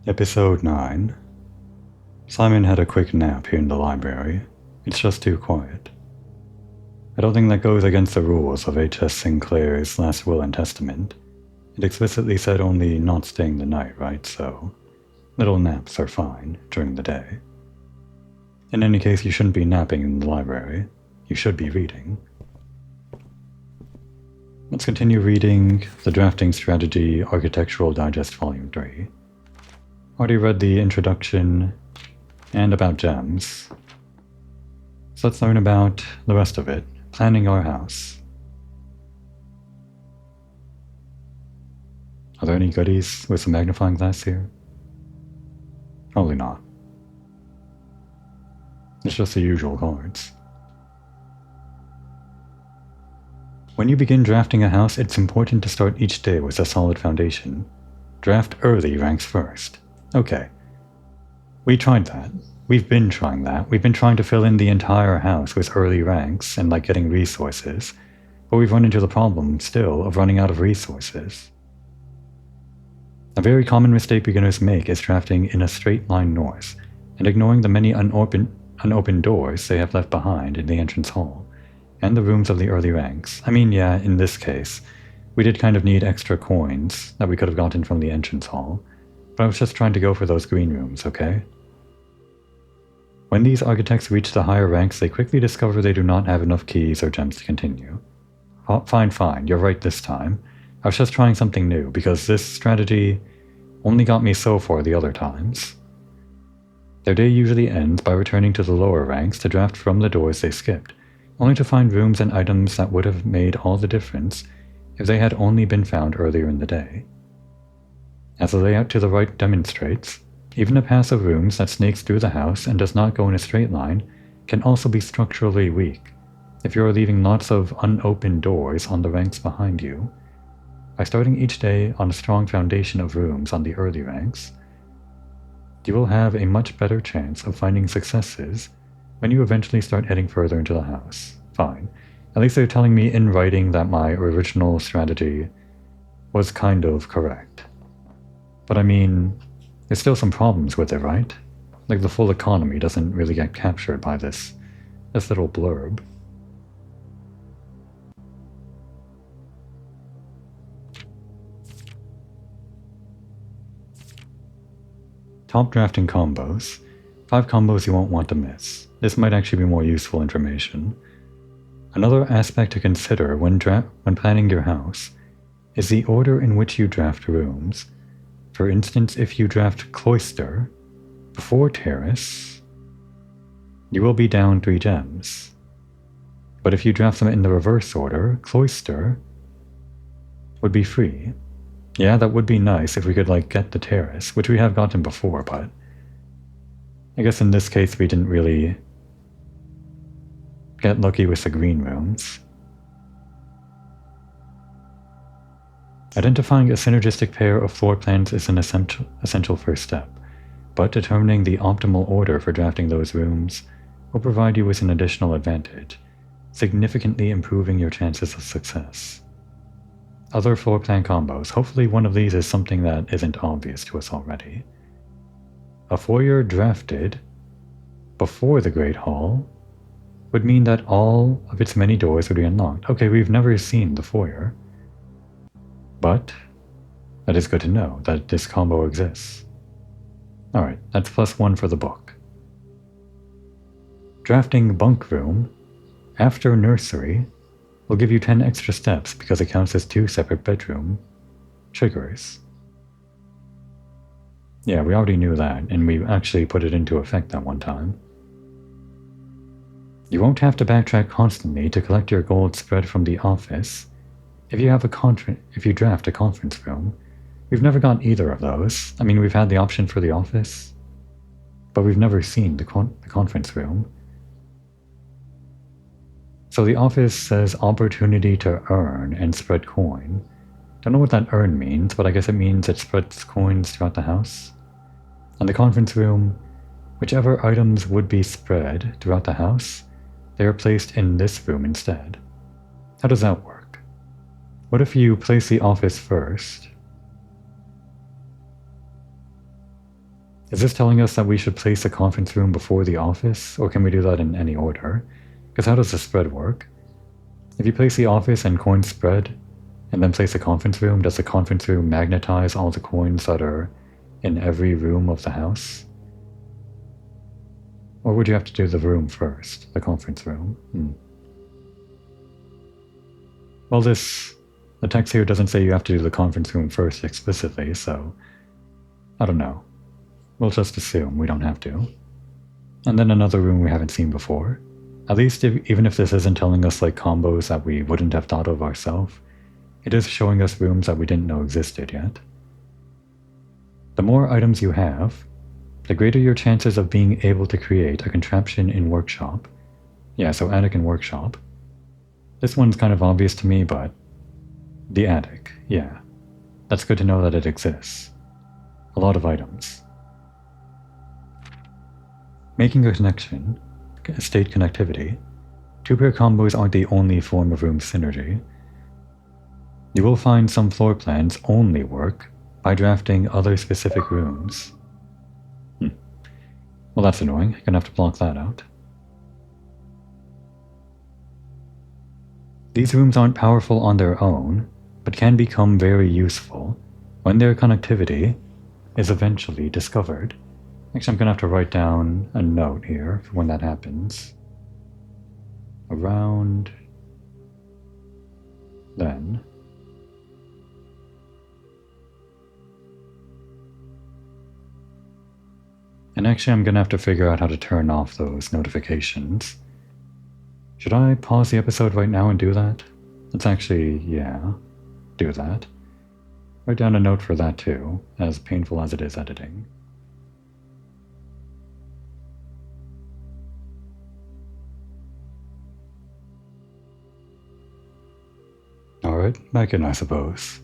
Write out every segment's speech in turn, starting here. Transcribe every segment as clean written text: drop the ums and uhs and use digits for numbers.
Episode 9. Simon had a quick nap here in the library. It's just too quiet. I don't think that goes against the rules of H.S. Sinclair's Last Will and Testament. It explicitly said only not staying the night, right? So, little naps are fine during the day. In any case, you shouldn't be napping in the library. You should be reading. Let's continue reading The Drafting Strategy Architectural Digest Volume 3. Already read the introduction and about gems. So let's learn about the rest of it. Planning our house. Are there any goodies with a magnifying glass here? Probably not. It's just the usual cards. When you begin drafting a house, it's important to start each day with a solid foundation. Draft early ranks first. Okay. We tried that. We've been trying that. We've been trying to fill in the entire house with early ranks and getting resources, but we've run into the problem still of running out of resources. A very common mistake beginners make is drafting in a straight line north and ignoring the many unopened doors they have left behind in the entrance hall and the rooms of the early ranks. I mean, yeah, in this case, we did kind of need extra coins that we could have gotten from the entrance hall, but I was just trying to go for those green rooms, okay? When these architects reach the higher ranks, they quickly discover they do not have enough keys or gems to continue. Oh, fine, you're right this time. I was just trying something new, because this strategy only got me so far the other times. Their day usually ends by returning to the lower ranks to draft from the doors they skipped, only to find rooms and items that would have made all the difference if they had only been found earlier in the day. As the layout to the right demonstrates, even a path of rooms that snakes through the house and does not go in a straight line can also be structurally weak if you are leaving lots of unopened doors on the ranks behind you. By starting each day on a strong foundation of rooms on the early ranks, you will have a much better chance of finding successes when you eventually start heading further into the house. Fine. At least they're telling me in writing that my original strategy was kind of correct. But I mean, there's still some problems with it, right? The full economy doesn't really get captured by this little blurb. Top drafting combos. 5 combos you won't want to miss. This might actually be more useful information. Another aspect to consider when planning your house is the order in which you draft rooms. For instance, if you draft cloister before terrace, you will be down 3 gems. But if you draft them in the reverse order, cloister would be free. Yeah, that would be nice if we could get the terrace, which we have gotten before, but I guess in this case we didn't really get lucky with the green rooms. Identifying a synergistic pair of floor plans is an essential first step, but determining the optimal order for drafting those rooms will provide you with an additional advantage, significantly improving your chances of success. Other floor plan combos. Hopefully one of these is something that isn't obvious to us already. A foyer drafted before the Great Hall would mean that all of its many doors would be unlocked. Okay, we've never seen the foyer, but that is good to know that this combo exists. Alright, that's +1 for the book. Drafting bunk room after nursery will give you 10 extra steps because it counts as 2 separate bedroom triggers. Yeah, we already knew that, and we actually put it into effect that one time. You won't have to backtrack constantly to collect your gold spread from the office if you draft a conference room. We've never got either of those. I mean, we've had the option for the office, but we've never seen the conference room. So the office says opportunity to earn and spread coin. Don't know what that earn means, but I guess it means it spreads coins throughout the house. And the conference room, whichever items would be spread throughout the house, they are placed in this room instead. How does that work? What if you place the office first, Is this telling us that we should place the conference room before the office, or can we do that in any order? Because how does the spread work? If you place the office and coin spread, and then place the conference room, does the conference room magnetize all the coins that are in every room of the house? Or would you have to do the room first, the conference room? Well, the text here doesn't say you have to do the conference room first explicitly, so I don't know. We'll just assume we don't have to. And then another room we haven't seen before. At least even if this isn't telling us like combos that we wouldn't have thought of ourselves, it is showing us rooms that we didn't know existed yet. The more items you have, the greater your chances of being able to create a contraption in workshop. Yeah, so attic and workshop. This one's kind of obvious to me, but the attic, yeah. That's good to know that it exists. A lot of items. Making a connection, state connectivity, two-pair combos aren't the only form of room synergy. You will find some floor plans only work by drafting other specific rooms. Well, that's annoying. I'm gonna have to block that out. These rooms aren't powerful on their own, but can become very useful when their connectivity is eventually discovered. Actually, I'm gonna have to write down a note here for when that happens. Around then. And actually, I'm gonna have to figure out how to turn off those notifications. Should I pause the episode right now and do that? Let's actually, yeah, do that. Write down a note for that too, as painful as it is editing. Alright, back in I suppose.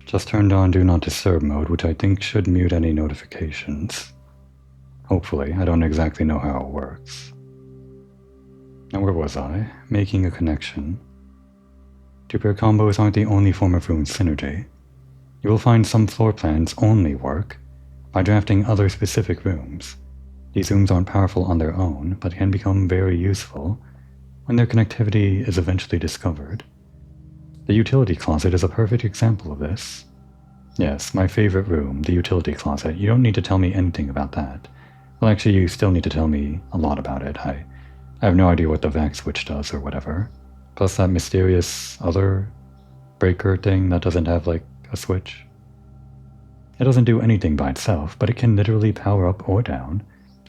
Just turned on Do Not Disturb mode, which I think should mute any notifications. Hopefully, I don't exactly know how it works. Now where was I? Making a connection. Two-pair combos aren't the only form of room synergy. You will find some floor plans only work by drafting other specific rooms. These rooms aren't powerful on their own, but can become very useful when their connectivity is eventually discovered. The utility closet is a perfect example of this. Yes, my favorite room, the utility closet. You don't need to tell me anything about that. Well, actually, you still need to tell me a lot about it. I have no idea what the vac switch does or whatever. Plus that mysterious other breaker thing that doesn't have, like, a switch. It doesn't do anything by itself, but it can literally power up or down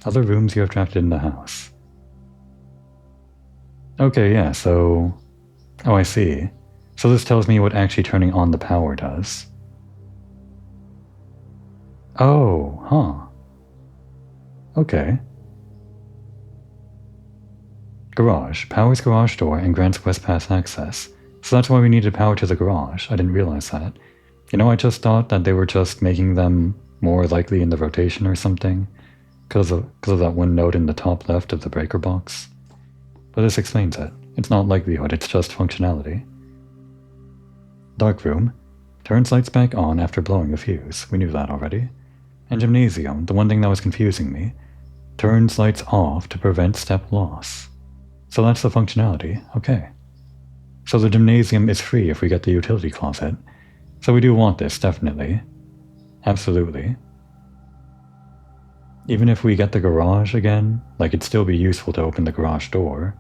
other rooms you have drafted in the house. Okay, yeah, so... Oh, I see. So this tells me what actually turning on the power does. Oh, huh. Okay. Garage. Powers garage door and grants West Pass access. So that's why we needed power to the garage. I didn't realize that. You know, I just thought that they were just making them more likely in the rotation or something. Because of that one node in the top left of the breaker box. But this explains it. It's not likelihood, it's just functionality. Dark room. Turns lights back on after blowing a fuse. We knew that already. And gymnasium, the one thing that was confusing me. Turns lights off to prevent step loss. So that's the functionality. Okay. So the gymnasium is free if we get the utility closet. So we do want this, definitely. Absolutely. Even if we get the garage again, like it'd still be useful to open the garage door.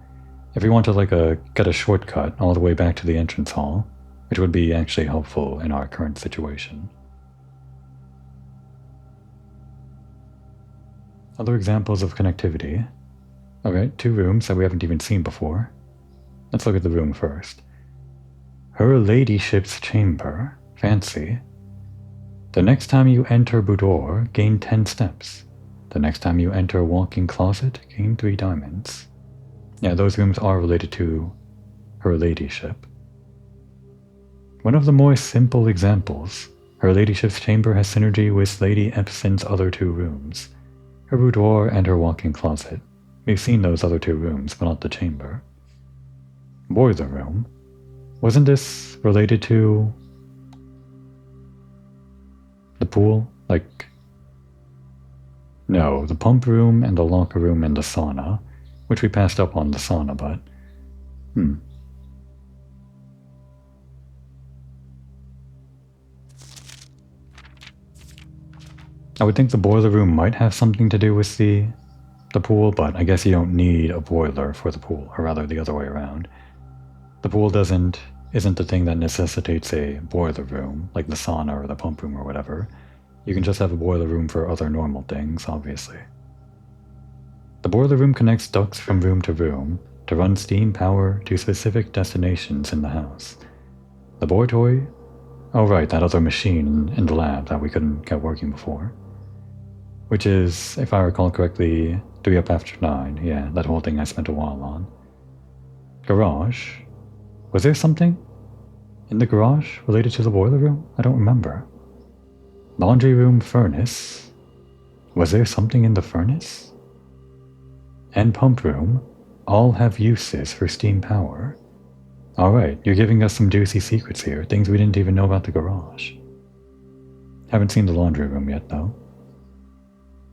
If we want to get a shortcut all the way back to the entrance hall, which would be actually helpful in our current situation. Other examples of connectivity. Okay, 2 rooms that we haven't even seen before. Let's look at the room first. Her ladyship's chamber. Fancy. The next time you enter boudoir, gain 10 steps. The next time you enter walk-in closet, gain 3 diamonds. Yeah, those rooms are related to her ladyship. One of the more simple examples, her ladyship's chamber has synergy with Lady Epson's other 2 rooms, her boudoir and her walk-in closet. We've seen those other 2 rooms, but not the chamber. Boiler room. Wasn't this related to the pool? Like, No, the pump room and the locker room and the sauna, which we passed up on the sauna, but... I would think the boiler room might have something to do with the pool, but I guess you don't need a boiler for the pool, or rather the other way around. The pool isn't the thing that necessitates a boiler room, like the sauna or the pump room or whatever. You can just have a boiler room for other normal things, obviously. The boiler room connects ducts from room to run steam power to specific destinations in the house. Laboratory? Oh right, that other machine in the lab that we couldn't get working before. Which is, if I recall correctly, 3 up after 9. Yeah, that whole thing I spent a while on. Garage? Was there something in the garage related to the boiler room? I don't remember. Laundry room furnace? Was there something in the furnace? And pump room all have uses for steam power. Alright, you're giving us some juicy secrets here, things we didn't even know about the garage. Haven't seen the laundry room yet, though.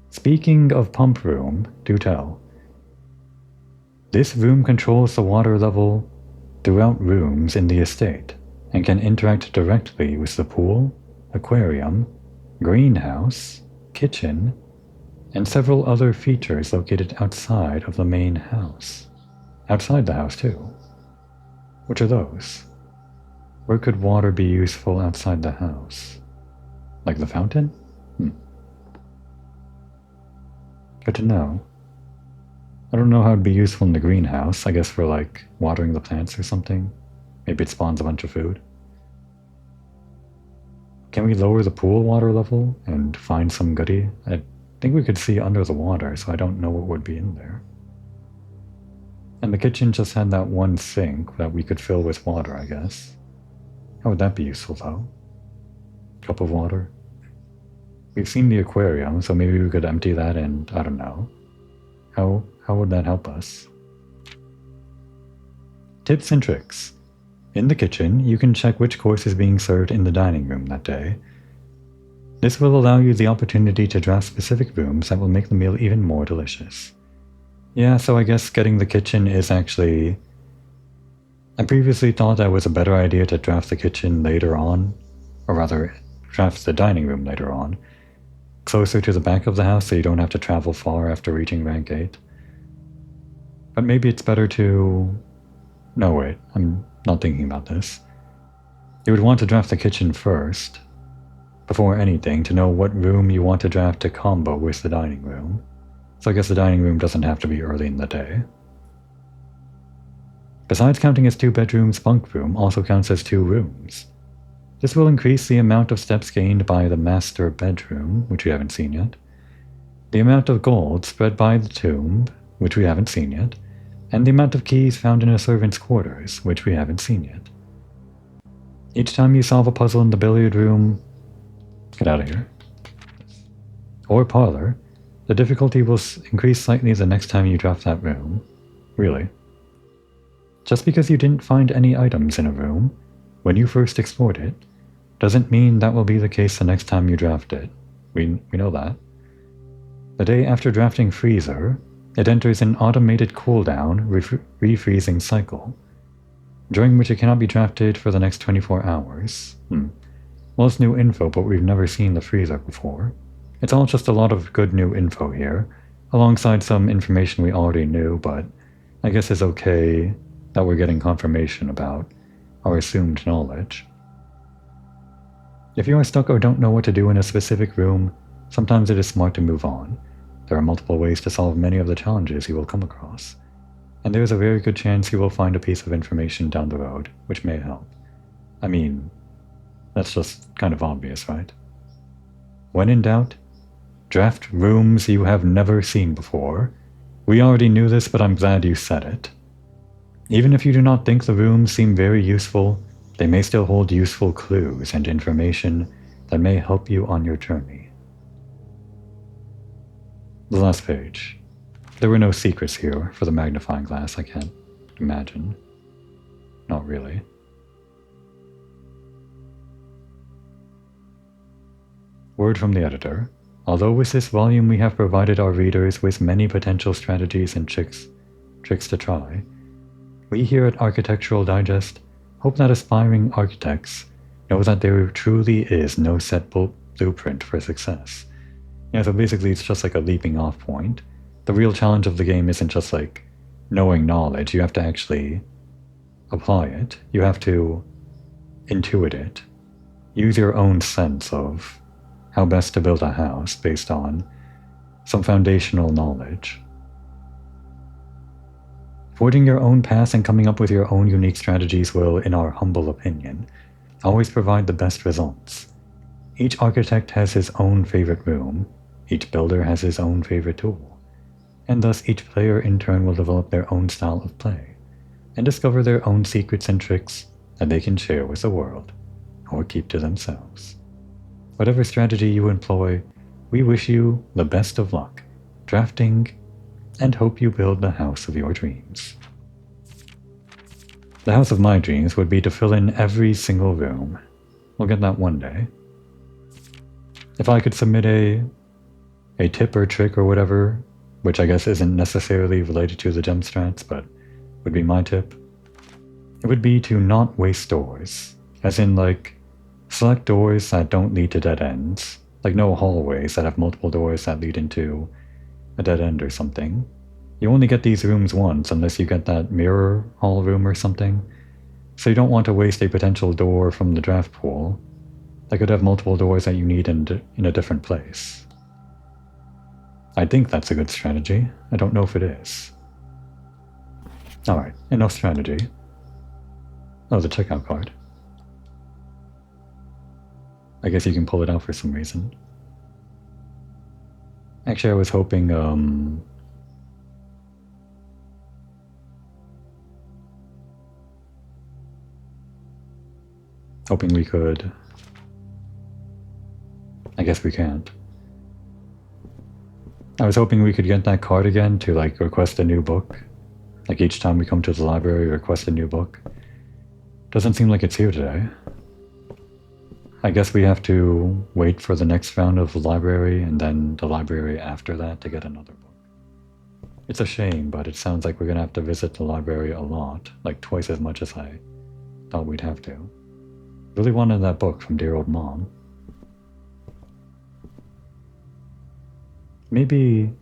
Speaking of pump room, do tell. This room controls the water level throughout rooms in the estate, and can interact directly with the pool, aquarium, greenhouse, kitchen, and several other features located outside of the main house. Outside the house, too. Which are those? Where could water be useful outside the house? Like the fountain? Good to know. I don't know how it'd be useful in the greenhouse, I guess for like watering the plants or something. Maybe it spawns a bunch of food. Can we lower the pool water level and find some goodie? I think we could see under the water, so I don't know what would be in there. And the kitchen just had that one sink that we could fill with water, I guess. How would that be useful, though? Cup of water? We've seen the aquarium, so maybe we could empty that and, I don't know. How would that help us? Tips and tricks. In the kitchen, you can check which course is being served in the dining room that day. This will allow you the opportunity to draft specific rooms that will make the meal even more delicious. Yeah, so I guess getting the kitchen is actually... I previously thought that was a better idea to draft the kitchen later on, or rather, draft the dining room later on, closer to the back of the house so you don't have to travel far after reaching rank 8. But maybe it's better to... No, wait, I'm not thinking about this. You would want to draft the kitchen first, before anything, to know what room you want to draft to combo with the dining room. So I guess the dining room doesn't have to be early in the day. Besides counting as 2 bedrooms, bunk room also counts as 2 rooms. This will increase the amount of steps gained by the master bedroom, which we haven't seen yet, the amount of gold spread by the tomb, which we haven't seen yet, and the amount of keys found in a servant's quarters, which we haven't seen yet. Each time you solve a puzzle in the billiard room, get out of here, or parlor, the difficulty will increase slightly the next time you draft that room. Really. Just because you didn't find any items in a room when you first explored it, doesn't mean that will be the case the next time you draft it. We know that. The day after drafting freezer, it enters an automated cooldown refreezing cycle, during which it cannot be drafted for the next 24 hours. Well, it's new info, but we've never seen the freezer before. It's all just a lot of good new info here, alongside some information we already knew, but I guess it's okay that we're getting confirmation about our assumed knowledge. If you are stuck or don't know what to do in a specific room, sometimes it is smart to move on. There are multiple ways to solve many of the challenges you will come across, and there is a very good chance you will find a piece of information down the road, which may help. I mean, that's just kind of obvious, right? When in doubt, draft rooms you have never seen before. We already knew this, but I'm glad you said it. Even if you do not think the rooms seem very useful, they may still hold useful clues and information that may help you on your journey. The last page. There were no secrets here for the magnifying glass, I can't imagine. Not really. Word from the editor. Although with this volume we have provided our readers with many potential strategies and tricks to try, we here at Architectural Digest hope that aspiring architects know that there truly is no set blueprint for success. Yeah, so basically it's just like a leaping off point. The real challenge of the game isn't just like knowing knowledge, you have to actually apply it. You have to intuit it. Use your own sense of how best to build a house based on some foundational knowledge. Forging your own path and coming up with your own unique strategies will, in our humble opinion, always provide the best results. Each architect has his own favorite room, each builder has his own favorite tool, and thus each player in turn will develop their own style of play, and discover their own secrets and tricks that they can share with the world, or keep to themselves. Whatever strategy you employ, we wish you the best of luck, drafting, and hope you build the house of your dreams. The house of my dreams would be to fill in every single room. We'll get that one day. If I could submit a tip or trick or whatever, which I guess isn't necessarily related to the gem strats, but would be my tip, it would be to not waste doors. As in, like, select doors that don't lead to dead ends. Like no hallways that have multiple doors that lead into a dead end or something. You only get these rooms once unless you get that mirror hall room or something. So you don't want to waste a potential door from the draft pool that could have multiple doors that you need in a different place. I think that's a good strategy. I don't know if it is. Alright, enough strategy. Oh, the checkout card. I guess you can pull it out for some reason. Actually, I was hoping, hoping we could... I guess we can't. I was hoping we could get that card again to, like, request a new book. Like, each time we come to the library, request a new book. Doesn't seem like it's here today. I guess we have to wait for the next round of the library and then the library after that to get another book. It's a shame, but it sounds like we're gonna have to visit the library a lot, like twice as much as I thought we'd have to. Really wanted that book from dear old Mom. Maybe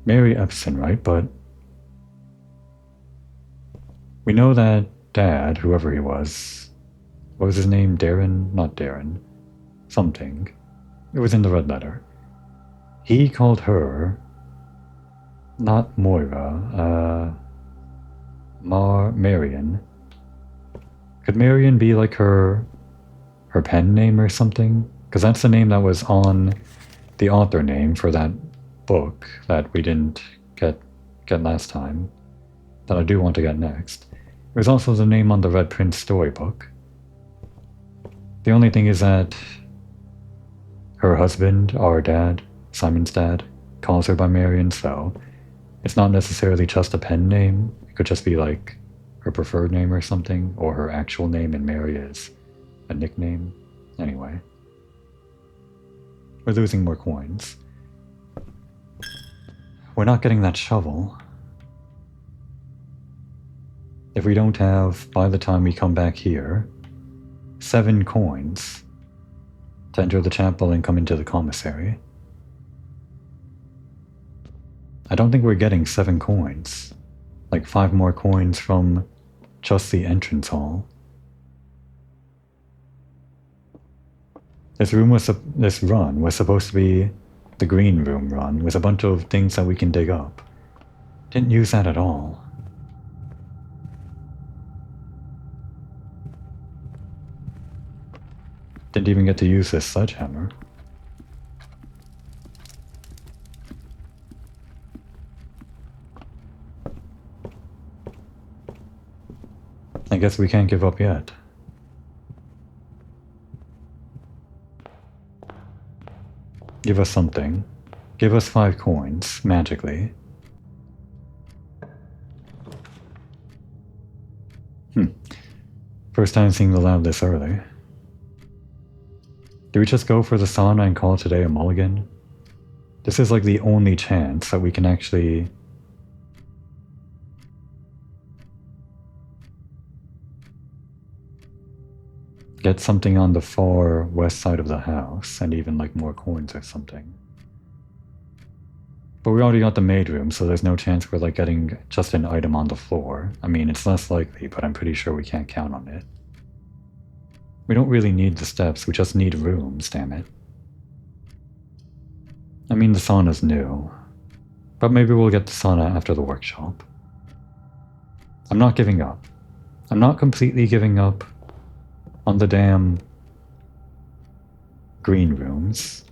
Mary Epson, right? But we know that Dad, whoever he was, what was his name? Darren? Not Darren. Something. It was in the red letter. He called her not Moira, Marion. Could Marion be like her pen name or something? Because that's the name that was on the author name for that book that we didn't get last time, that I do want to get next. There's also the name on the Red Prince storybook. The only thing is that her husband, our dad, Simon's dad, calls her by Marion, so it's not necessarily just a pen name. It could just be like her preferred name or something, or her actual name and Mary is a nickname. Anyway. We're losing more coins. We're not getting that shovel. If we don't have, by the time we come back here, 7 coins to enter the chapel and come into the commissary. I don't think we're getting 7 coins. Like 5 more coins from just the entrance hall. This run was supposed to be the green room run with a bunch of things that we can dig up. Didn't use that at all. Didn't even get to use this sledgehammer. I guess we can't give up yet. Give us something. Give us 5 coins, magically. First time seeing the lab this early. Do we just go for the sauna and call today a mulligan? This is like the only chance that we can actually get something on the far west side of the house, and even like more coins or something. But we already got the maid room, so there's no chance we're like getting just an item on the floor. I mean, it's less likely, but I'm pretty sure we can't count on it. We don't really need the steps, we just need rooms, damn it. I mean, the sauna's new, but maybe we'll get the sauna after the workshop. I'm not giving up. I'm not completely giving up on the damn green rooms.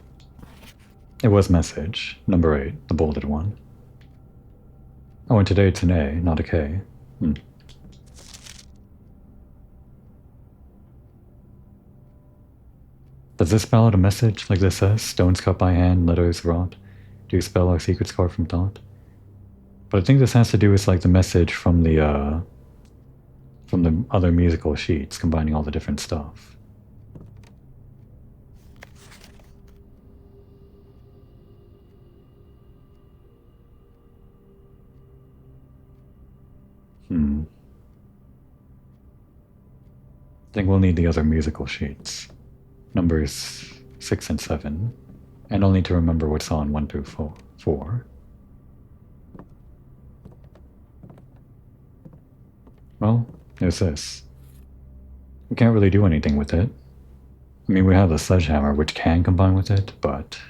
It was message, number 8, the bolded one. Oh, and today it's an A, not a K. Does this spell out a message like this says? Stones cut by hand, letters rot. Do you spell our secret scar from thought? But I think this has to do with like the message from the other musical sheets, combining all the different stuff. I think we'll need the other musical sheets. Numbers 6 and 7. And I'll need to remember what's on 1 through 4. Well, there's this. We can't really do anything with it. I mean, we have the sledgehammer, which can combine with it, but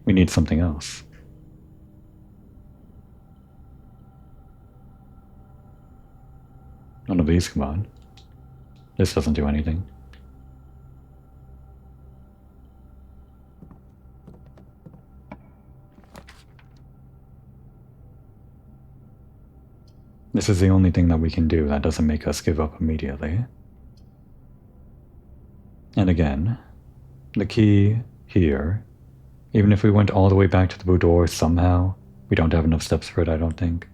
we need something else. None of these combine. This doesn't do anything. This is the only thing that we can do that doesn't make us give up immediately. And again, the key here, even if we went all the way back to the boudoir somehow, we don't have enough steps for it, I don't think.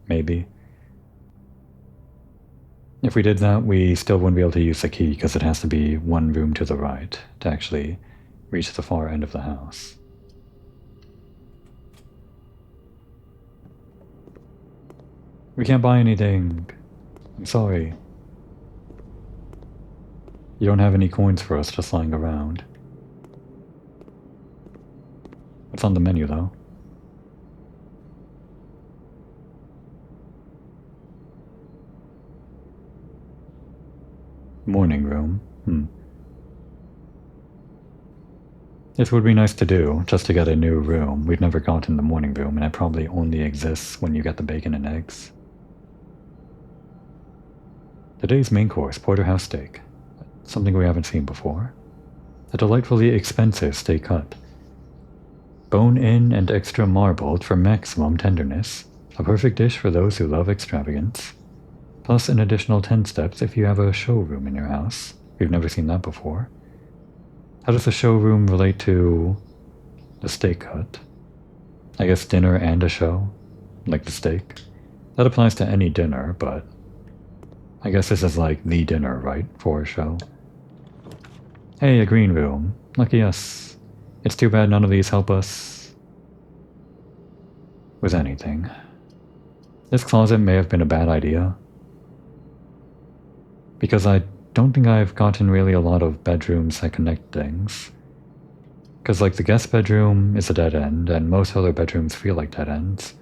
Maybe. If we did that, we still wouldn't be able to use the key because it has to be one room to the right to actually reach the far end of the house. We can't buy anything. I'm sorry. You don't have any coins for us just lying around. What's on the menu though? Morning room. This would be nice to do, just to get a new room. We've never gotten the morning room, and it probably only exists when you get the bacon and eggs. Today's main course, porterhouse steak. Something we haven't seen before. A delightfully expensive steak cut. Bone-in and extra marbled for maximum tenderness. A perfect dish for those who love extravagance. Plus an additional 10 steps if you have a showroom in your house. We've never seen that before. How does the showroom relate to the steak cut? I guess dinner and a show? Like the steak? That applies to any dinner, but I guess this is like the dinner, right? For a show. Hey, a green room. Lucky us. It's too bad none of these help us with anything. This closet may have been a bad idea, because I don't think I've gotten really a lot of bedrooms that connect things. Because like the guest bedroom is a dead end, and most other bedrooms feel like dead ends.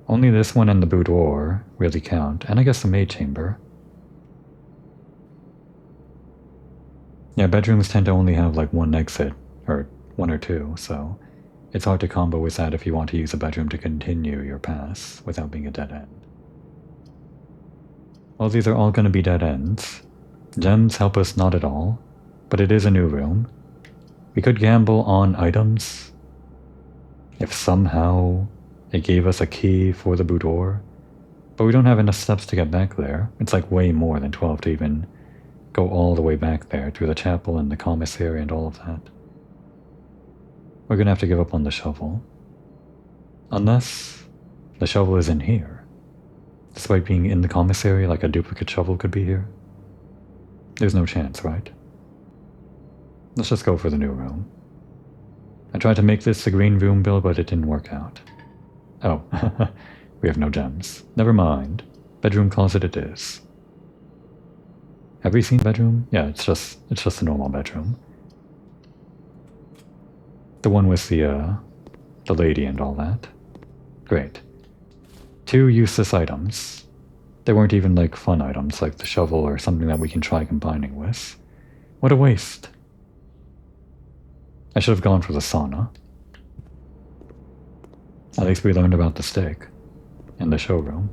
Only this one and the boudoir really count, and I guess the maid chamber. Yeah, bedrooms tend to only have like one exit, or one or two, so it's hard to combo with that if you want to use a bedroom to continue your pass without being a dead end. Well, these are all going to be dead ends. Gems help us not at all, but it is a new room. We could gamble on items if somehow it gave us a key for the boudoir, but we don't have enough steps to get back there. It's like way more than 12 to even go all the way back there through the chapel and the commissary and all of that. We're going to have to give up on the shovel. Unless the shovel is in here. Despite being in the commissary, like a duplicate shovel could be here. There's no chance, right? Let's just go for the new room. I tried to make this the green room build, but it didn't work out. Oh, we have no gems. Never mind. Bedroom closet it is. Have we seen bedroom? Yeah, it's just a normal bedroom. The one with the lady and all that. Great. 2 useless items. They weren't even like fun items, like the shovel or something that we can try combining with. What a waste. I should have gone for the sauna. At least we learned about the steak in the showroom.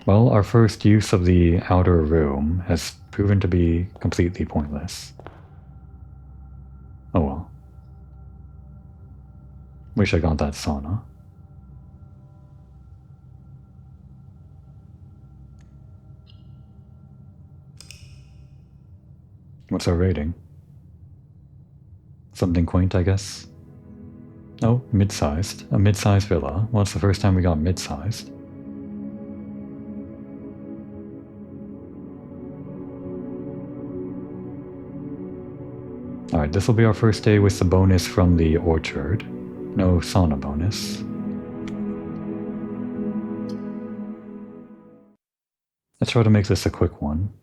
Well, our first use of the outer room has proven to be completely pointless. Oh well. Wish I got that sauna. What's our rating? Something quaint, I guess? Oh, mid-sized. A mid-sized villa. Well, it's the first time we got mid-sized. Alright, this will be our first day with the bonus from the orchard. No sauna bonus. Let's try to make this a quick one.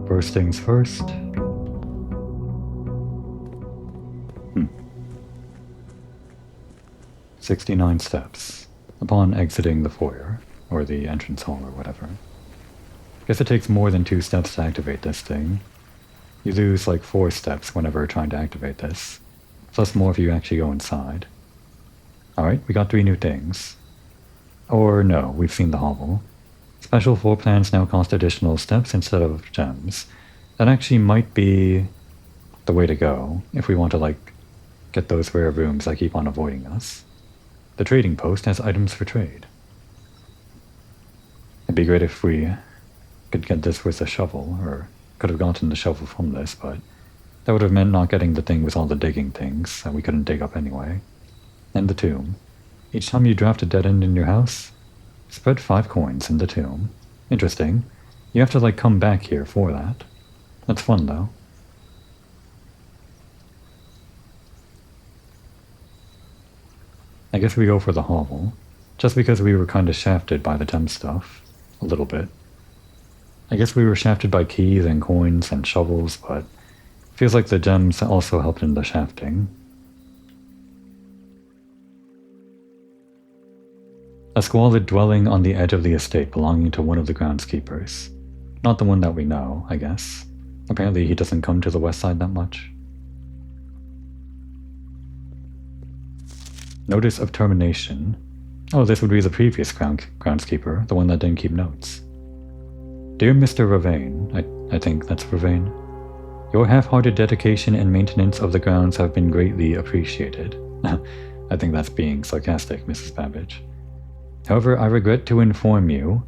First things first. 69 steps upon exiting the foyer, or the entrance hall or whatever. Guess it takes more than 2 steps to activate this thing. You lose like 4 steps whenever trying to activate this, plus more if you actually go inside. Alright, we got 3 new things. Or no, we've seen the hovel. Special floor plans now cost additional steps instead of gems. That actually might be the way to go, if we want to like get those rare rooms that keep on avoiding us. The trading post has items for trade. It'd be great if we could get this with a shovel, or could have gotten the shovel from this, but that would have meant not getting the thing with all the digging things that we couldn't dig up anyway. And the tomb. Each time you draft a dead end in your house, spread 5 coins in the tomb. Interesting. You have to like come back here for that. That's fun though. I guess we go for the hovel, just because we were kind of shafted by the gem stuff, a little bit. I guess we were shafted by keys and coins and shovels, but feels like the gems also helped in the shafting. A squalid dwelling on the edge of the estate belonging to one of the groundskeepers. Not the one that we know, I guess. Apparently he doesn't come to the west side that much. Notice of termination. Oh, this would be the previous groundskeeper, the one that didn't keep notes. Dear Mr. Ravane, I think that's Ravane. Your half-hearted dedication and maintenance of the grounds have been greatly appreciated. I think that's being sarcastic, Mrs. Babbage. However, I regret to inform you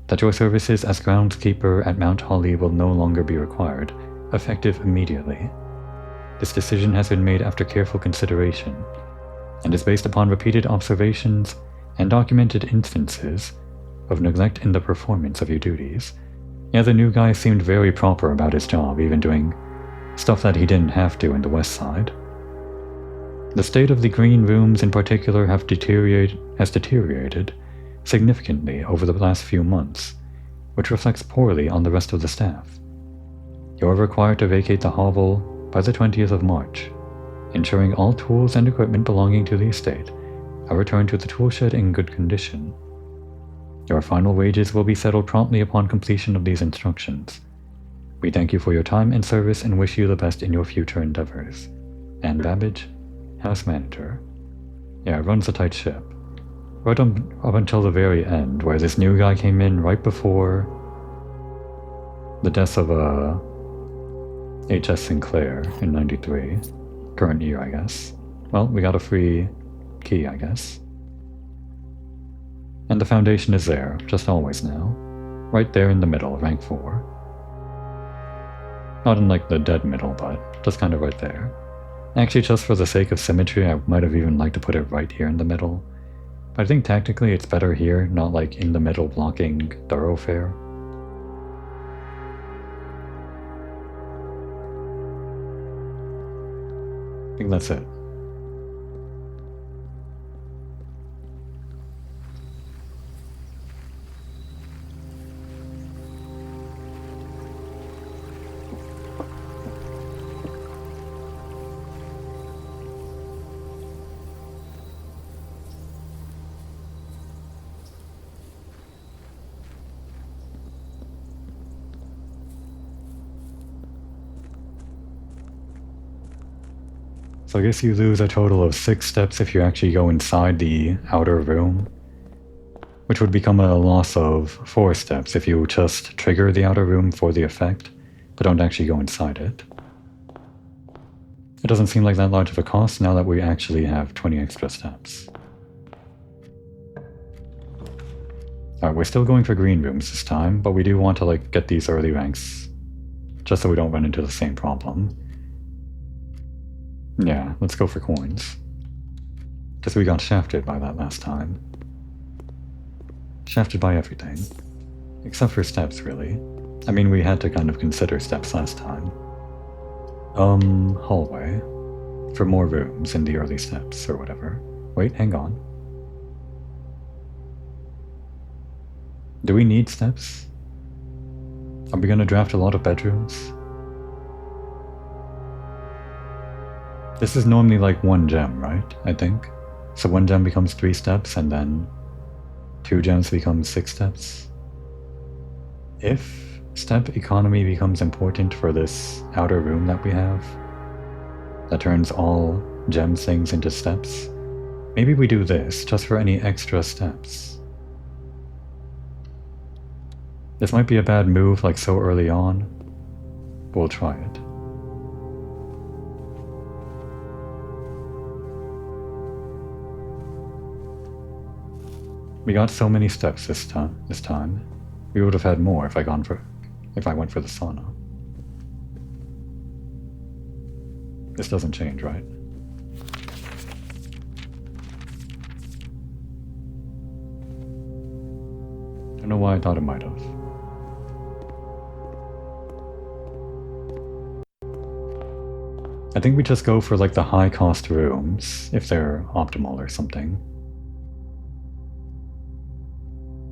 that your services as groundskeeper at Mount Holly will no longer be required, effective immediately. This decision has been made after careful consideration, and is based upon repeated observations and documented instances of neglect in the performance of your duties. Yeah, the new guy seemed very proper about his job, even doing stuff that he didn't have to in the west side. The state of the green rooms in particular has deteriorated significantly over the last few months, which reflects poorly on the rest of the staff. You are required to vacate the hovel by the 20th of March, ensuring all tools and equipment belonging to the estate are returned to the toolshed in good condition. Your final wages will be settled promptly upon completion of these instructions. We thank you for your time and service and wish you the best in your future endeavors. Anne Babbage, House Manager. Yeah, it runs a tight ship. Right up until the very end, where this new guy came in right before the death of H.S. Sinclair in '93. Current year, I guess. Well, we got a free key, I guess. And the foundation is there, just always now. Right there in the middle, rank 4. Not in like the dead middle, but just kind of right there. Actually, just for the sake of symmetry, I might have even liked to put it right here in the middle. But I think tactically it's better here, not like in the middle blocking thoroughfare. I think that's it. So I guess you lose a total of 6 steps if you actually go inside the outer room, which would become a loss of 4 steps if you just trigger the outer room for the effect, but don't actually go inside it. It doesn't seem like that large of a cost now that we actually have 20 extra steps. Alright, we're still going for green rooms this time, but we do want to like get these early ranks, just so we don't run into the same problem. Yeah, let's go for coins. Because we got shafted by that last time. Shafted by everything. Except for steps, really. I mean, we had to kind of consider steps last time. Hallway. For more rooms in the early steps, or whatever. Wait, hang on. Do we need steps? Are we gonna draft a lot of bedrooms? This is normally like 1 gem, right? I think. So 1 gem becomes 3 steps, and then 2 gems becomes 6 steps. If step economy becomes important for this outer room that we have, that turns all gem things into steps, maybe we do this just for any extra steps. This might be a bad move like so early on, but we'll try it. We got so many steps this time. We would have had more if I went for the sauna. This doesn't change, right? Don't know why I thought it might have. I think we just go for like the high cost rooms, if they're optimal or something.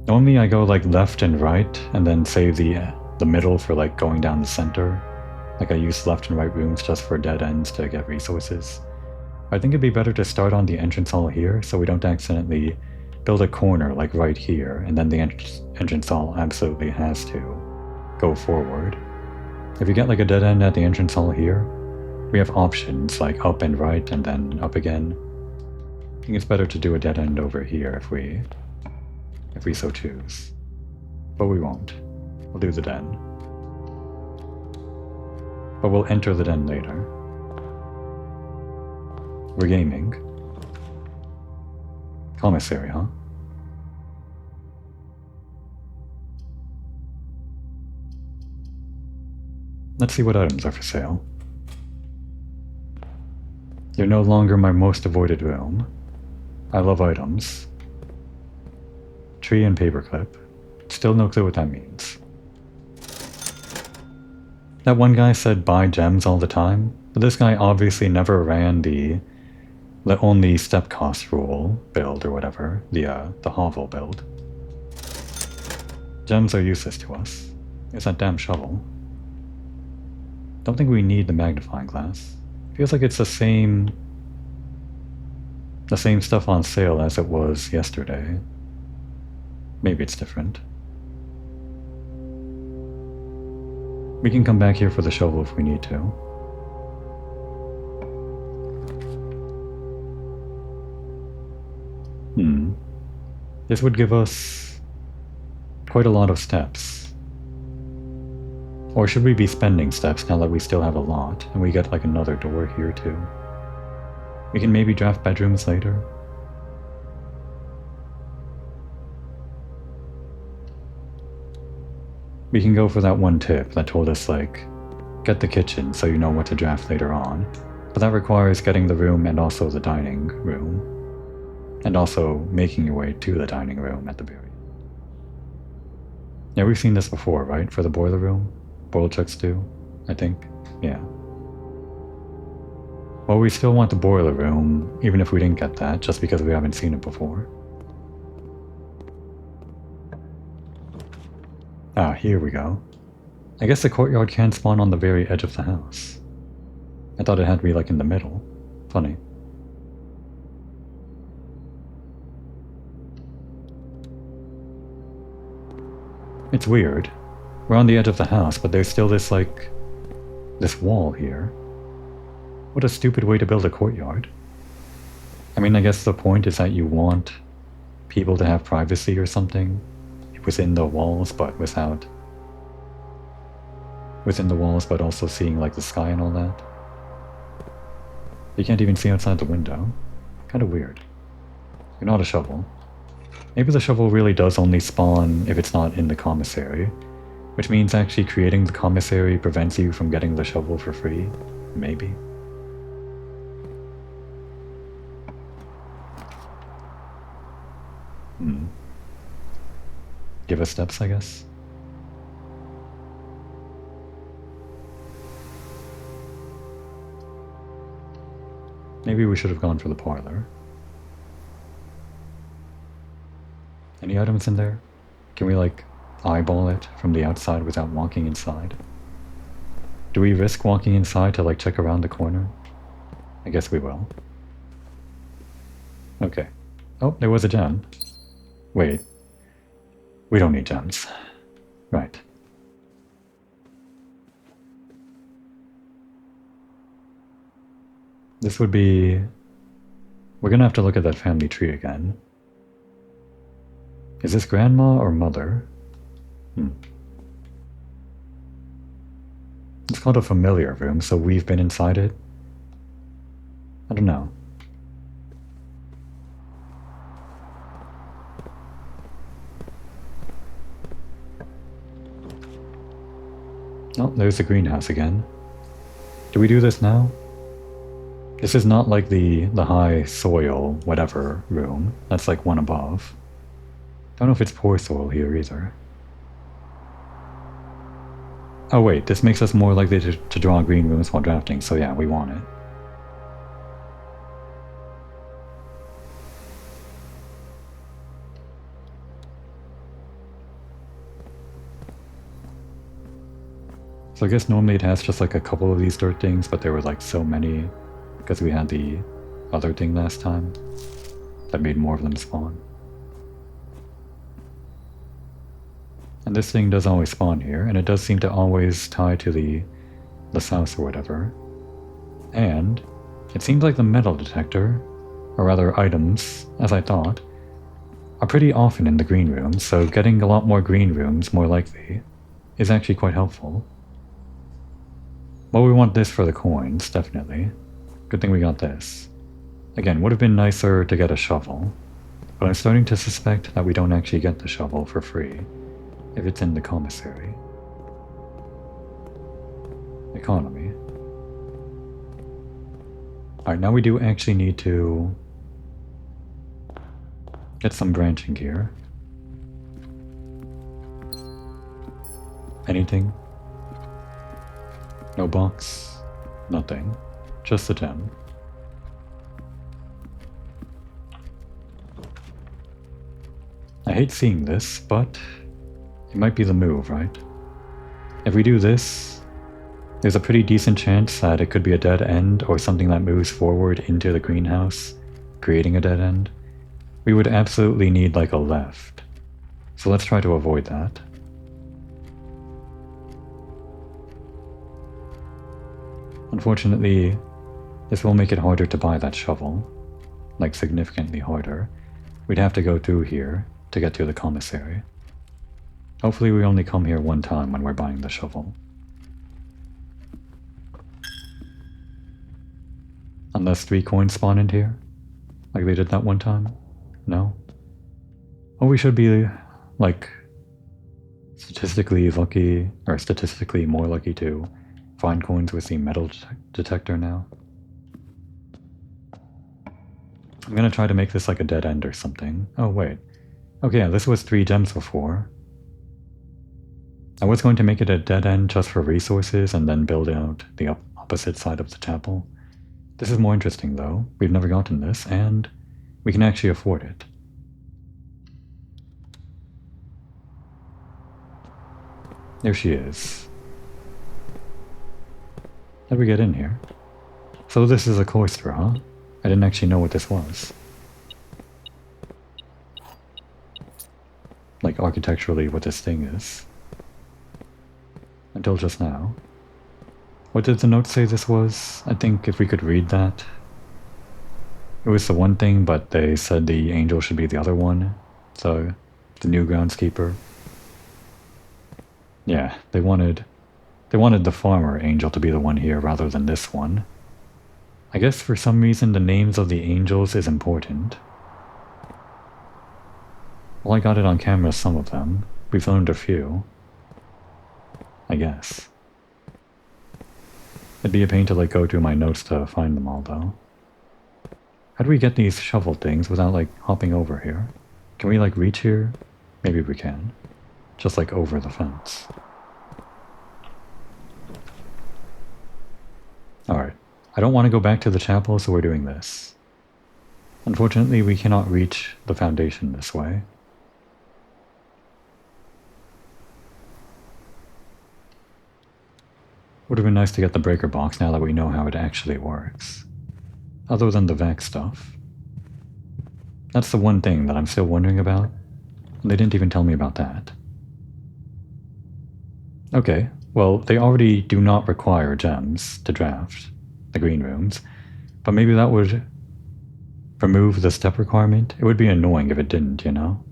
Normally I go like left and right, and then save the middle for like going down the center. Like I use left and right rooms just for dead ends to get resources. I think it'd be better to start on the entrance hall here, so we don't accidentally build a corner like right here, and then the entrance hall absolutely has to go forward. If you get like a dead end at the entrance hall here, we have options like up and right and then up again. I think it's better to do a dead end over here if we so choose. But we won't. We'll do the den. But we'll enter the den later. We're gaming. Commissary, huh? Let's see what items are for sale. You're no longer my most avoided room. I love items. Tree and paperclip. Still no clue what that means. That one guy said buy gems all the time, but this guy obviously never ran the only step cost rule build or whatever, the hovel build. Gems are useless to us. It's that damn shovel. Don't think we need the magnifying glass. Feels like it's the same stuff on sale as it was yesterday. Maybe it's different. We can come back here for the shovel if we need to. This would give us quite a lot of steps. Or should we be spending steps now that we still have a lot, and we get like another door here too? We can maybe draft bedrooms later. We can go for that one tip that told us, like, get the kitchen so you know what to draft later on, but that requires getting the room and also the dining room, and also making your way to the dining room at the very end. Yeah, we've seen this before, right? For the boiler room? Boilchuck stew, I think? Yeah. Well, we still want the boiler room, even if we didn't get that, just because we haven't seen it before. Ah, here we go. I guess the courtyard can spawn on the very edge of the house. I thought it had to be like in the middle. Funny. It's weird. We're on the edge of the house, but there's still this, like, this wall here. What a stupid way to build a courtyard. I mean, I guess the point is that you want people to have privacy or something within the walls, but without... within the walls, but also seeing, like, the sky and all that. You can't even see outside the window. Kind of weird. You're not a shovel. Maybe the shovel really does only spawn if it's not in the commissary, which means actually creating the commissary prevents you from getting the shovel for free. Maybe. Give us steps, I guess. Maybe we should have gone for the parlor. Any items in there? Can we, like, eyeball it from the outside without walking inside? Do we risk walking inside to, like, check around the corner? I guess we will. Okay. Oh, there was a gem. Wait. We don't need gems. Right. This would be... We're gonna have to look at that family tree again. Is this grandma or mother? It's called a familiar room, so we've been inside it? I don't know. Oh, there's the greenhouse again. Do we do this now? This is not like the high soil whatever room. That's like one above. Don't know if it's poor soil here either. Oh wait, this makes us more likely to draw green rooms while drafting, so yeah, we want it. So I guess normally it has just like a couple of these dirt things, but there were like so many because we had the other thing last time that made more of them spawn. And this thing does always spawn here, and it does seem to always tie to the south or whatever. And it seems like the metal detector, or rather items, as I thought, are pretty often in the green rooms, so getting a lot more green rooms more likely is actually quite helpful. Well, we want this for the coins, definitely. Good thing we got this. Again, would have been nicer to get a shovel, but I'm starting to suspect that we don't actually get the shovel for free if it's in the commissary. Economy. Alright, now we do actually need to get some branching gear. Anything? No box? Nothing. Just a gem. I hate seeing this, but it might be the move, right? If we do this, there's a pretty decent chance that it could be a dead end or something that moves forward into the greenhouse, creating a dead end. We would absolutely need like a left. So let's try to avoid that. Unfortunately, this will make it harder to buy that shovel. Like significantly harder. We'd have to go through here to get to the commissary. Hopefully we only come here one time when we're buying the shovel. Unless 3 coins spawn in here? Like they did that one time? No? Well, we should be, like, statistically lucky, or statistically more lucky to find coins with the metal detector now. I'm gonna try to make this like a dead end or something. Oh wait. Okay, yeah, this was 3 gems before. I was going to make it a dead end just for resources and then build out the opposite side of the chapel. This is more interesting though. We've never gotten this, and we can actually afford it. There she is. How do we get in here? So this is a cloister, huh? I didn't actually know what this was. Like architecturally what this thing is. Until just now. What did the note say this was? I think if we could read that. It was the one thing, but they said the angel should be the other one. So, the new groundskeeper. Yeah, they wanted the farmer angel to be the one here rather than this one. I guess for some reason the names of the angels is important. Well, I got it on camera, some of them. We filmed a few. I guess. It'd be a pain to like go through my notes to find them all though. How do we get these shovel things without like hopping over here? Can we like reach here? Maybe we can. Just like over the fence. Alright. I don't want to go back to the chapel, so we're doing this. Unfortunately, we cannot reach the foundation this way. Would have been nice to get the breaker box now that we know how it actually works. Other than the VAC stuff. That's the one thing that I'm still wondering about. And they didn't even tell me about that. Okay, well, they already do not require gems to draft the green rooms, but maybe that would remove the step requirement. It would be annoying if it didn't, you know?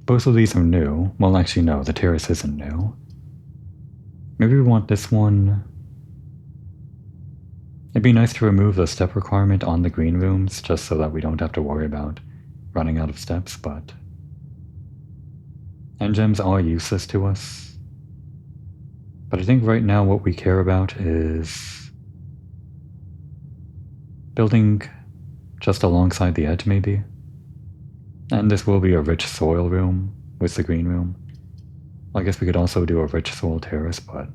Both of these are new. Well, actually no, the terrace isn't new. Maybe we want this one. It'd be nice to remove the step requirement on the green rooms, just so that we don't have to worry about running out of steps, but... end gems are useless to us. But I think right now what we care about is... building just alongside the edge, maybe? And this will be a rich soil room with the green room. Well, I guess we could also do a rich soil terrace, but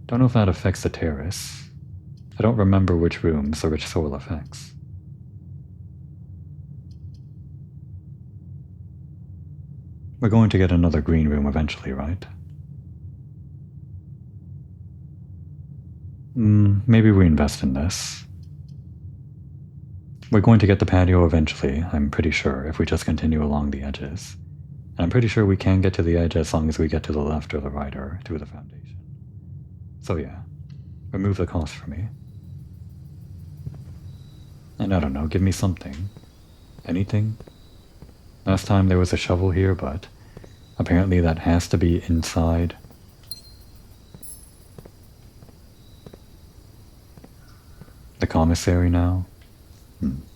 don't know if that affects the terrace. I don't remember which rooms the rich soil affects. We're going to get another green room eventually, right? Maybe we invest in this. We're going to get the patio eventually, I'm pretty sure, if we just continue along the edges. And I'm pretty sure we can get to the edge as long as we get to the left or the right or through the foundation. So yeah, remove the cost for me. And I don't know, give me something. Anything? Last time there was a shovel here, but apparently that has to be inside. The commissary now?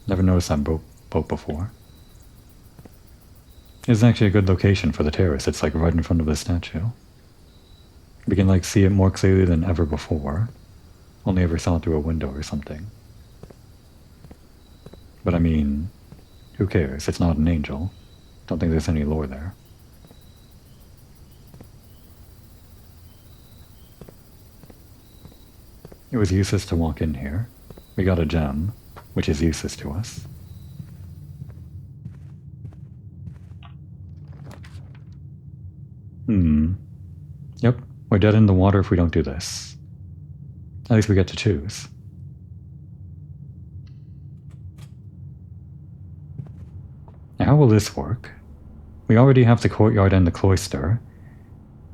Never noticed that boat before. It's actually a good location for the terrace. It's like right in front of the statue. We can like see it more clearly than ever before. Only ever saw it through a window or something. But I mean, who cares? It's not an angel. Don't think there's any lore there. It was useless to walk in here. We got a gem, which is useless to us. Yep, we're dead in the water if we don't do this. At least we get to choose. Now how will this work? We already have the courtyard and the cloister,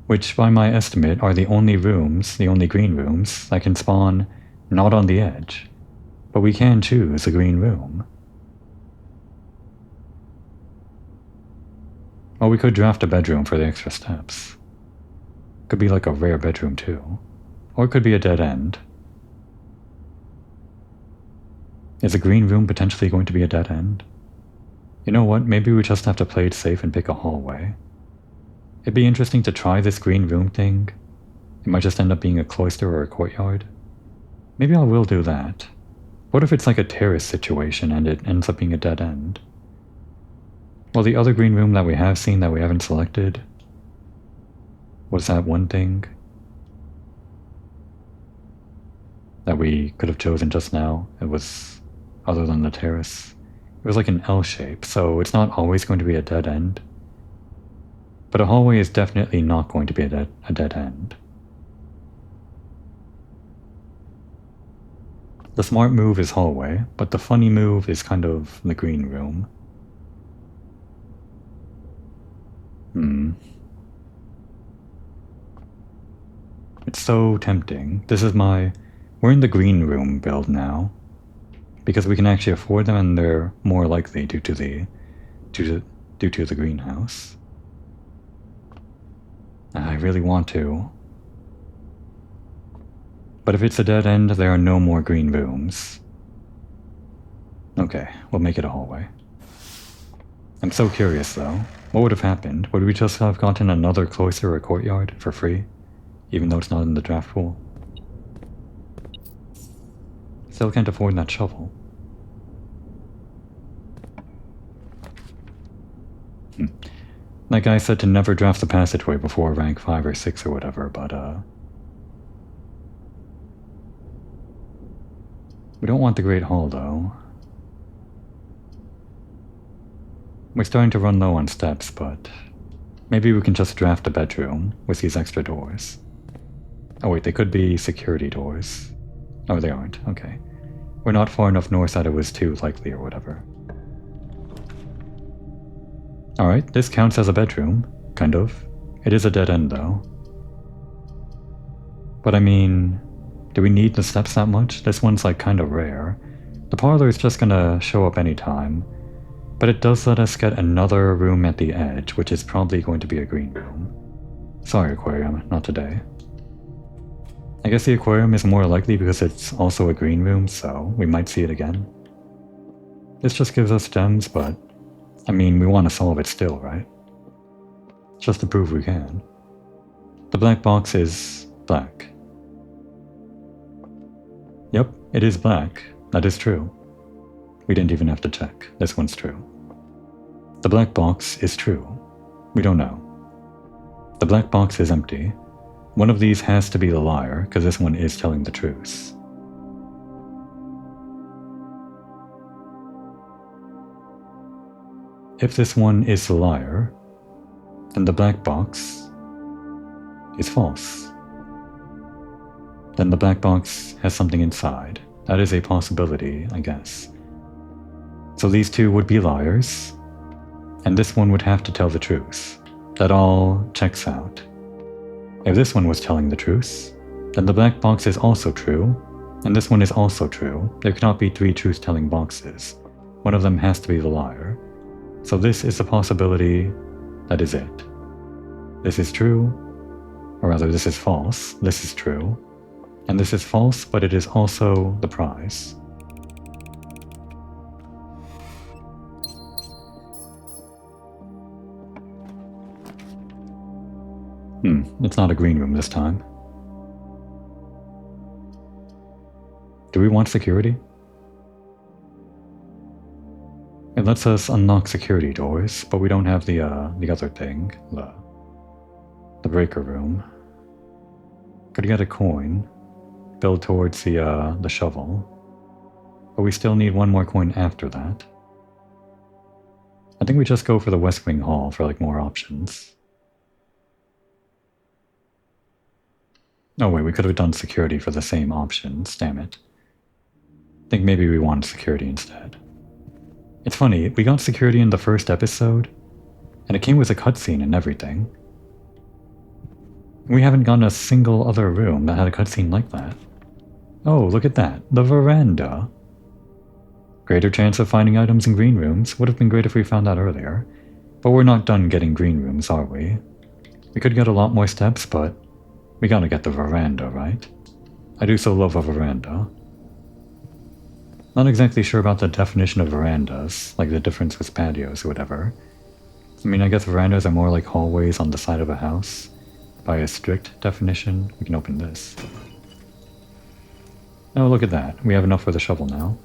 which by my estimate are the only rooms, the only green rooms, that can spawn not on the edge. But we can choose a green room. Or we could draft a bedroom for the extra steps. Could be like a rare bedroom too. Or it could be a dead end. Is a green room potentially going to be a dead end? You know what, maybe we just have to play it safe and pick a hallway. It'd be interesting to try this green room thing. It might just end up being a cloister or a courtyard. Maybe I will do that. What if it's like a terrace situation and it ends up being a dead end? Well, the other green room that we have seen that we haven't selected was that one thing that we could have chosen just now. It was other than the terrace. It was like an L shape, so it's not always going to be a dead end. But a hallway is definitely not going to be a dead end. The smart move is hallway, but the funny move is kind of the green room. It's so tempting. We're in the green room build now, because we can actually afford them and they're more likely due to the greenhouse. I really want to. But if it's a dead end, there are no more green rooms. Okay, we'll make it a hallway. I'm so curious though. What would have happened? Would we just have gotten another cloister or courtyard for free? Even though it's not in the draft pool? Still can't afford that shovel. That guy said to never draft the passageway before rank 5 or 6 or whatever, but we don't want the Great Hall though. We're starting to run low on steps, but maybe we can just draft a bedroom with these extra doors. Oh wait, they could be security doors. Oh, they aren't. Okay. We're not far enough north that it was too likely or whatever. Alright, this counts as a bedroom. Kind of. It is a dead end though. But I mean, do we need the steps that much? This one's like kind of rare. The parlor is just gonna show up anytime. But it does let us get another room at the edge, which is probably going to be a green room. Sorry, aquarium, not today. I guess the aquarium is more likely because it's also a green room, so we might see it again. This just gives us gems, but I mean, we want to solve it still, right? Just to prove we can. The black box is black. Yep, it is black. That is true. We didn't even have to check. This one's true. The black box is true. We don't know. The black box is empty. One of these has to be the liar, because this one is telling the truth. If this one is the liar, then the black box is false. Then the black box has something inside. That is a possibility, I guess. So these two would be liars, and this one would have to tell the truth. That all checks out. If this one was telling the truth, then the black box is also true, and this one is also true. There cannot be 3 truth-telling boxes. One of them has to be the liar. So this is a possibility that is it. This is true, or rather this is false, this is true, and this is false, but it is also the prize. It's not a green room this time. Do we want security? It lets us unlock security doors, but we don't have the other thing, the breaker room. Could get a coin, build towards the shovel, but we still need one more coin after that. I think we just go for the West Wing Hall for like more options. Oh wait, we could have done security for the same options, damn it. I think maybe we want security instead. It's funny, we got security in the first episode, and it came with a cutscene and everything. We haven't gotten a single other room that had a cutscene like that. Oh, look at that, the veranda. Greater chance of finding items in green rooms. Would have been great if we found that earlier. But we're not done getting green rooms, are we? We could get a lot more steps, but we gotta get the veranda, right? I do so love a veranda. Not exactly sure about the definition of verandas, like the difference with patios or whatever. I mean, I guess verandas are more like hallways on the side of a house. By a strict definition, we can open this. Oh, look at that. We have enough for the shovel now.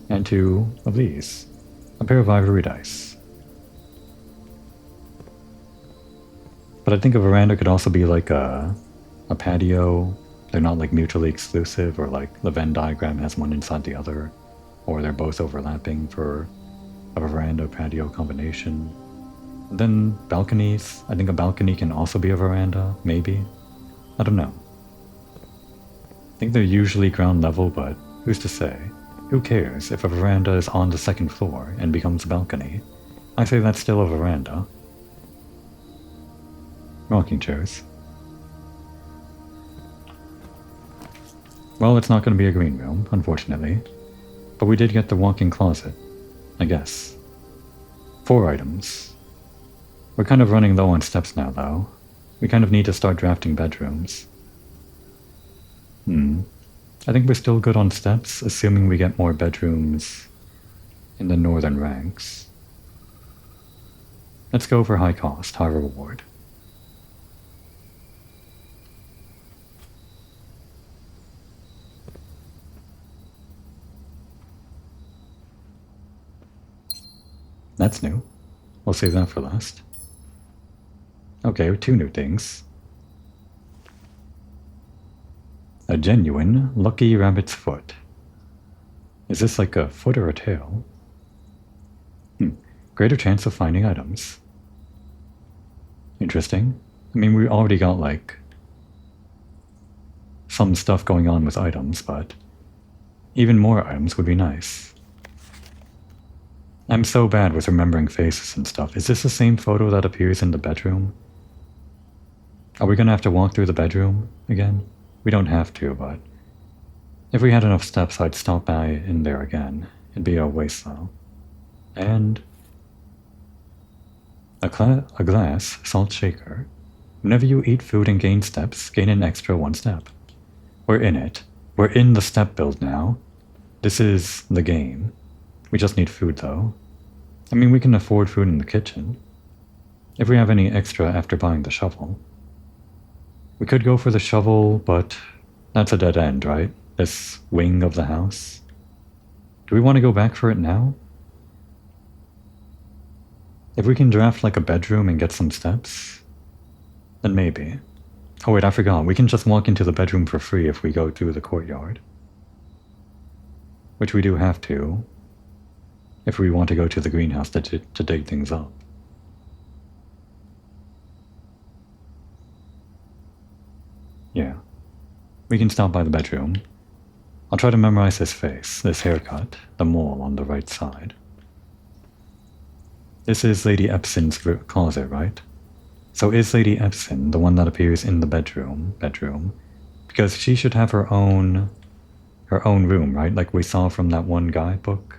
And 2 of these. A pair of ivory dice. But I think a veranda could also be like a patio. They're not like mutually exclusive, or like the Venn diagram has one inside the other, or they're both overlapping for a veranda patio combination. And then balconies. I think a balcony can also be a veranda, maybe. I don't know. I think they're usually ground level, but who's to say? Who cares if a veranda is on the 2nd floor and becomes a balcony? I say that's still a veranda. Rocking chairs. Well, it's not going to be a green room, unfortunately. But we did get the walk-in closet, I guess. 4 items. We're kind of running low on steps now, though. We kind of need to start drafting bedrooms. I think we're still good on steps, assuming we get more bedrooms in the northern ranks. Let's go for high cost, high reward. That's new. We'll save that for last. Okay, 2 new things. A genuine lucky rabbit's foot. Is this like a foot or a tail? Greater chance of finding items. Interesting. I mean, we already got like some stuff going on with items, but even more items would be nice. I'm so bad with remembering faces and stuff. Is this the same photo that appears in the bedroom? Are we gonna have to walk through the bedroom again? We don't have to, but if we had enough steps, I'd stop by in there again. It'd be a waste though. And a glass salt shaker. Whenever you eat food and gain steps, gain an extra 1 step. We're in it. We're in the step build now. This is the game. We just need food though. I mean, we can afford food in the kitchen. If we have any extra after buying the shovel. We could go for the shovel, but that's a dead end, right? This wing of the house. Do we want to go back for it now? If we can draft like a bedroom and get some steps, then maybe. Oh wait, I forgot. We can just walk into the bedroom for free if we go through the courtyard. Which we do have to, if we want to go to the greenhouse to dig things up. Yeah. We can stop by the bedroom. I'll try to memorize his face, this haircut, the mole on the right side. This is Lady Epson's closet, right? So is Lady Epson the one that appears in the bedroom? Because she should have her own room, right? Like we saw from that one guidebook.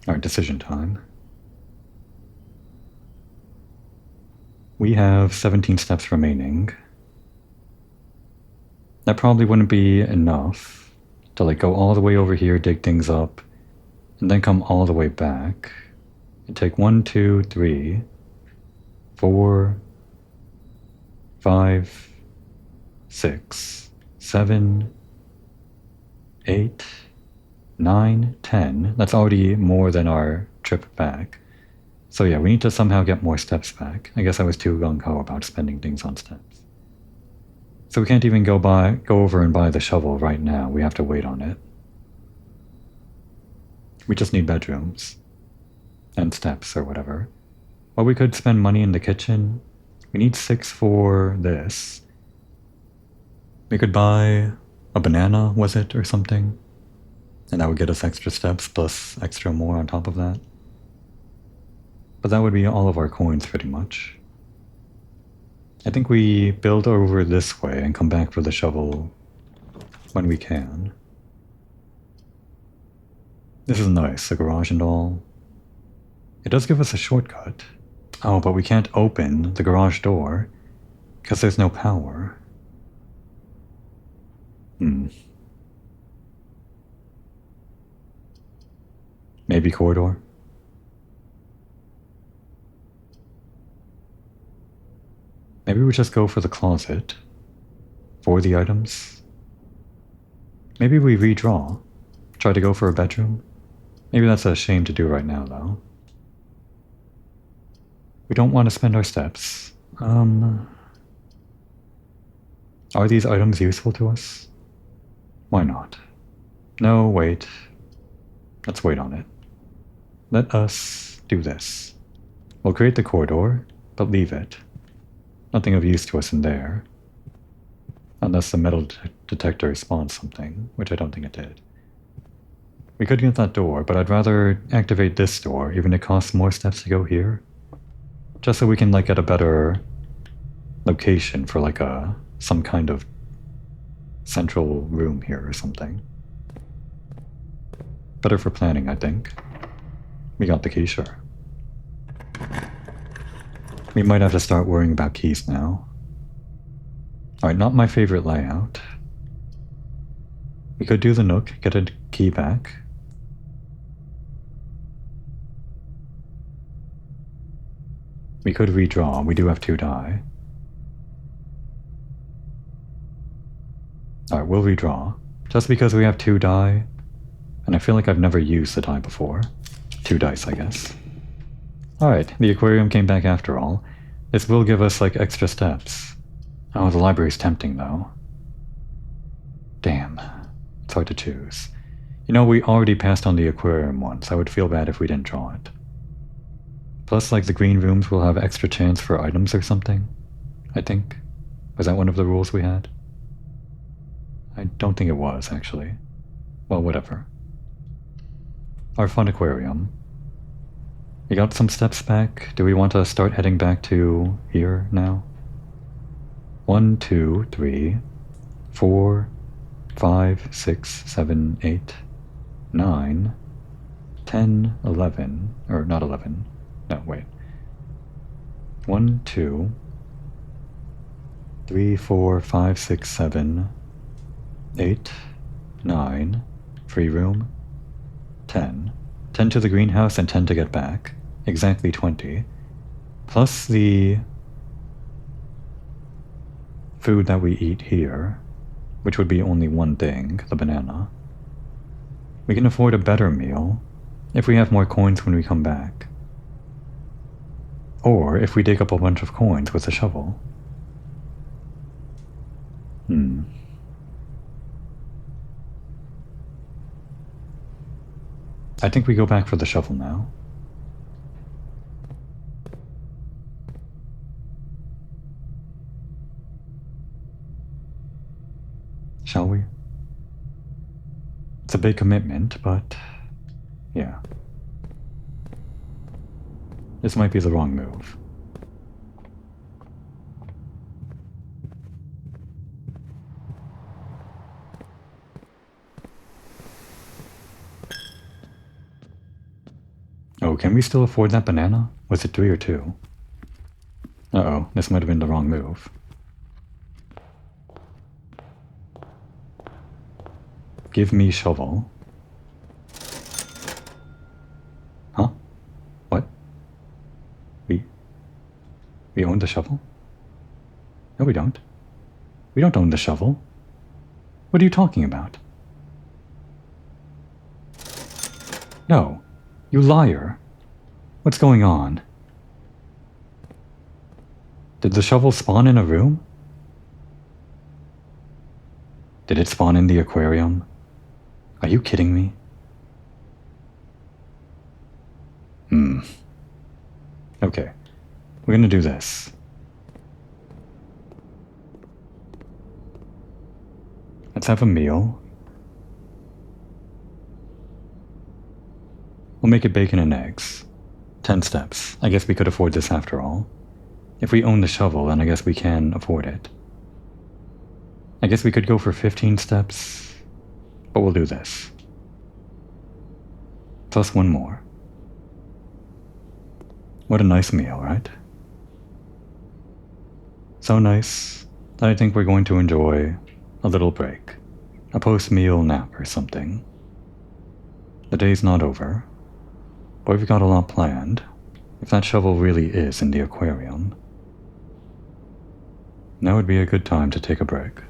Alright, decision time. We have 17 steps remaining. That probably wouldn't be enough to like go all the way over here, dig things up, and then come all the way back. And take 1, 2, 3, 4, 5, 6, 7, 8, 9, 10. That's already more than our trip back. So yeah, we need to somehow get more steps back. I guess I was too gung-ho about spending things on steps. So we can't even go over and buy the shovel right now. We have to wait on it. We just need bedrooms. And steps or whatever. Well, we could spend money in the kitchen. We need 6 for this. We could buy a banana, was it, or something? And that would get us extra steps plus extra more on top of that. But that would be all of our coins pretty much. I think we build over this way and come back for the shovel when we can. This is nice, the garage and all. It does give us a shortcut. Oh, but we can't open the garage door Because there's no power. Maybe corridor? Maybe we just go for the closet. For the items. Maybe we redraw. Try to go for a bedroom. Maybe that's a shame to do right now, though. We don't want to spend our steps. Are these items useful to us? Why not? No, wait. Let's wait on it. Let us do this. We'll create the corridor, but leave it. Nothing of use to us in there. Unless the metal detector spawns something, which I don't think it did. We could get that door, but I'd rather activate this door, even if it costs more steps to go here. Just so we can, like, get a better location for, like, some kind of central room here or something. Better for planning, I think. We got the key, sure. We might have to start worrying about keys now. Alright, not my favorite layout. We could do the nook, get a key back. We could redraw, we do have 2 die. Alright, we'll redraw. Just because we have 2 die, and I feel like I've never used the die before. 2 dice, I guess. Alright, the aquarium came back after all. This will give us, like, extra steps. Oh, the library's tempting, though. Damn. It's hard to choose. You know, we already passed on the aquarium once. I would feel bad if we didn't draw it. Plus, like, the green rooms will have extra chance for items or something, I think. Was that one of the rules we had? I don't think it was, actually. Well, whatever. Our fun aquarium. We got some steps back. Do we want to start heading back to here now? 1, 2, 3, 4, 5, 6, 7, 8, 9, 10, 11, or not 11. No, wait. 1, 2, 3, 4, 5, 6, 7, 8, 9, free room, 10. 10 to the greenhouse and 10 to get back. Exactly 20. Plus the food that we eat here, which would be only one thing, the banana. We can afford a better meal if we have more coins when we come back. Or if we dig up a bunch of coins with a shovel. I think we go back for the shovel now. Shall we? It's a big commitment, but yeah. This might be the wrong move. Oh, can we still afford that banana? Was it 3 or 2? Uh-oh, this might have been the wrong move. Give me shovel. Huh? What? We own the shovel? No, we don't. We don't own the shovel. What are you talking about? No. You liar. What's going on? Did the shovel spawn in a room? Did it spawn in the aquarium? Are you kidding me? Okay. We're gonna do this. Let's have a meal. We'll make it bacon and eggs. 10 steps. I guess we could afford this after all. If we own the shovel, then I guess we can afford it. I guess we could go for 15 steps, but we'll do this. Plus 1 more. What a nice meal, right? So nice that I think we're going to enjoy a little break, a post-meal nap or something. The day's not over, but we've got a lot planned, if that shovel really is in the aquarium. Now would be a good time to take a break.